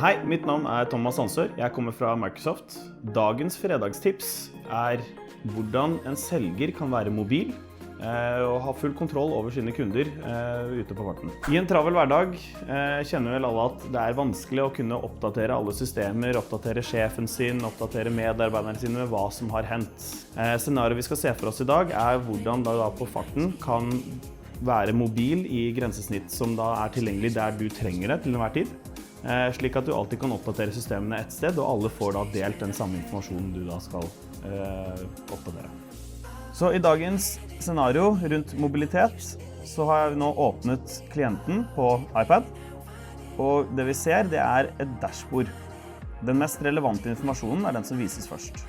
Hei, mitt navn Thomas Hansør. Jeg kommer fra Microsoft. Dagens fredagstips hvordan en selger kan være mobil og ha full kontroll over sine kunder ute på farten. I en travel hverdag kjenner vel alle at det vanskelig å kunne oppdatere alle systemer, oppdatere sjefen sin, oppdatere medarbeiderne sine med hva som har hendt. Scenarioet vi skal se for oss i dag hvordan da på farten kan være mobil i grensesnitt som da tilgjengelig der du trenger det til enhver tid. Slik at du alltid kan oppdatere systemene et sted, og alle får da delt den samme informasjonen du da skal oppdatere. Så i dagens scenario rundt mobilitet, så har jeg nå åpnet klienten på iPad, og det vi ser, det et dashbord. Den mest relevante informasjonen den som vises først.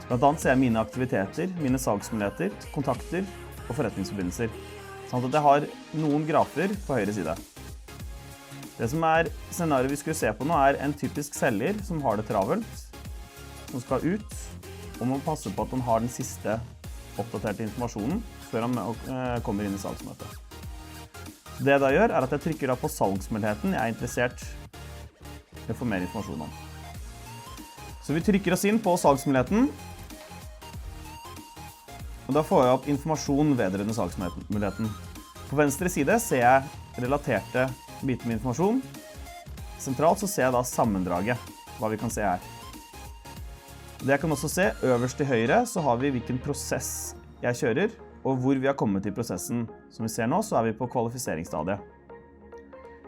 Blant annet ser jeg mine aktiviteter, mine salgsmuligheter, kontakter og forretningsforbindelser, samt at jeg har noen grafer på høyre side. Det som scenarioet vi skulle se på nå en typisk selger som har det travelt, som skal ut, og må passe på at han har den siste oppdaterte informasjonen før han kommer inn i salgsmøtet. Det jeg da gjør at jeg trykker på salgsmuligheten jeg interessert i å få mer informasjon om. Så vi trykker oss inn på salgsmuligheten, og da får jeg opp informasjon vedrørende salgsmuligheten. På venstre side ser jeg relaterte biter med informasjon. Sentralt så ser jeg da sammendraget, hva vi kan se her. Det jeg kan også se, øverst til høyre så har vi hvilken prosess jeg kjører, og hvor vi har kommet i prosessen. Som vi ser nå, så vi på kvalifiseringsstadiet.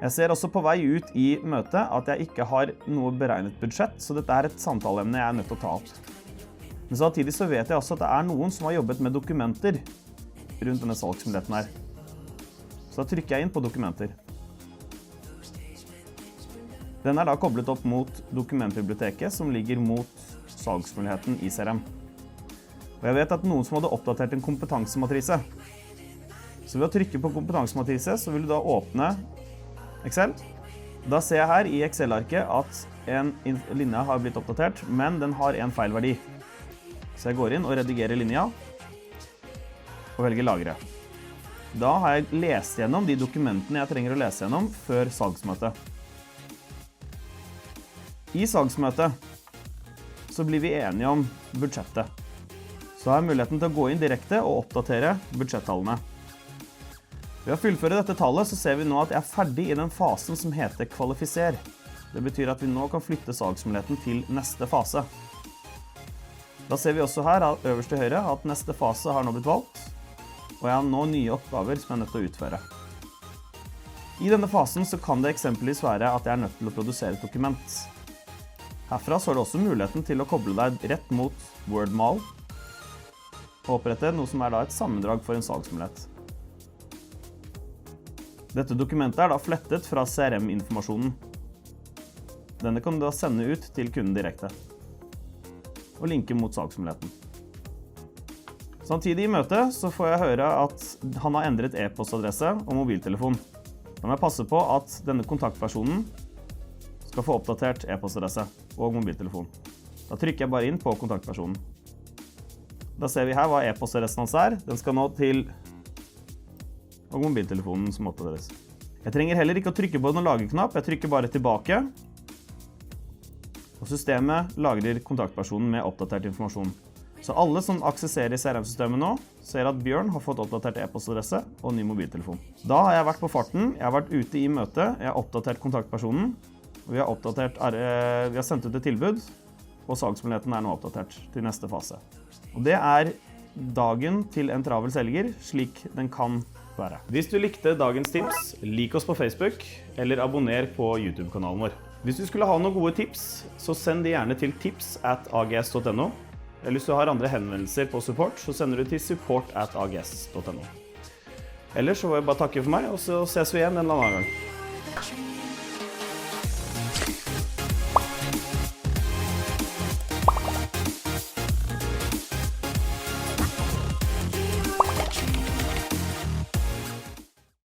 Jeg ser også på vei ut i møtet at jeg ikke har noe beregnet budsjett, så dette et samtaleemne jeg nødt til å ta opp. Men samtidig så vet jeg også at det noen som har jobbet med dokumenter rundt denne salgsmuligheten her. Så da trykker jeg inn på dokumenter. Den da koblet opp mot dokumentbiblioteket som ligger mot salgsmuligheten i CRM. Og jeg vet at noen som hadde oppdatert en kompetansematrise. Så ved å trykke på kompetansematrise så vil du da åpne Excel. Da ser jeg her i Excel-arket at en linje har blitt oppdatert, men den har en feilverdi. Så jeg går inn og redigerer linja og velger lagre. Da har jeg lest gjennom de dokumentene jeg trenger å lese gjennom før salgsmøtet. I salgsmøtet så blir vi enige om budsjettet. Så har jeg muligheten til å gå inn direkte og oppdatere budsjettallene. Ved å fullføre dette tallet så ser vi nå at jeg ferdig i den fasen som heter kvalifiser. Det betyr at vi nå kan flytte salgsmuligheten til neste fase. Da ser vi også her øverst til høyre at neste fase har nå blitt valgt, og jeg har nå nye oppgaver som jeg nødt til å utføre. I denne fasen så kan det eksempelvis være at jeg nødt til å produsere et dokument. Herfra så det også muligheten til å koble deg rett mot Word-mal og opprette noe som da et sammendrag for en salgsmulighet. Dette dokumentet da flettet fra CRM-informasjonen. Denne kan du da sende ut til kunden direkte og linke mot salgsmuligheten. Samtidig i møtet så får jeg høre at han har endret e-postadresse og mobiltelefon. Da må jeg passe på at denne kontaktpersonen skal få oppdatert e-postadresse og mobiltelefon. Da trykker jeg bare inn på kontaktpersonen. Da ser vi her hva e-postadressen hans Den skal nå til og mobiltelefonen som oppdateres. Jeg trenger heller ikke å trykke på noen lagerknapp, jeg trykker bare tilbake. Og systemet lagrer kontaktpersonen med oppdatert informasjon. Så alle som aksesserer CRM-systemet nå, ser at Bjørn har fått oppdatert e-postadresse og ny mobiltelefon. Da har jeg vært på farten, jeg har vært ute i møtet, jeg har oppdatert kontaktpersonen, og vi har sendt ut et tilbud, og salgsmuligheten nå oppdatert til neste fase. Og det dagen til en travel selger, slik den kan være. Hvis du likte dagens tips, lik oss på Facebook, eller abonner på YouTube-kanalen vår. Hvis du skulle ha noen gode tips, så send de gjerne til tips@ags.no. Eller hvis du har andre henvendelser på support, så sender du til support@ags.no. Ellers så vil jeg bare takke for meg, og så ses vi igjen en eller annen gang.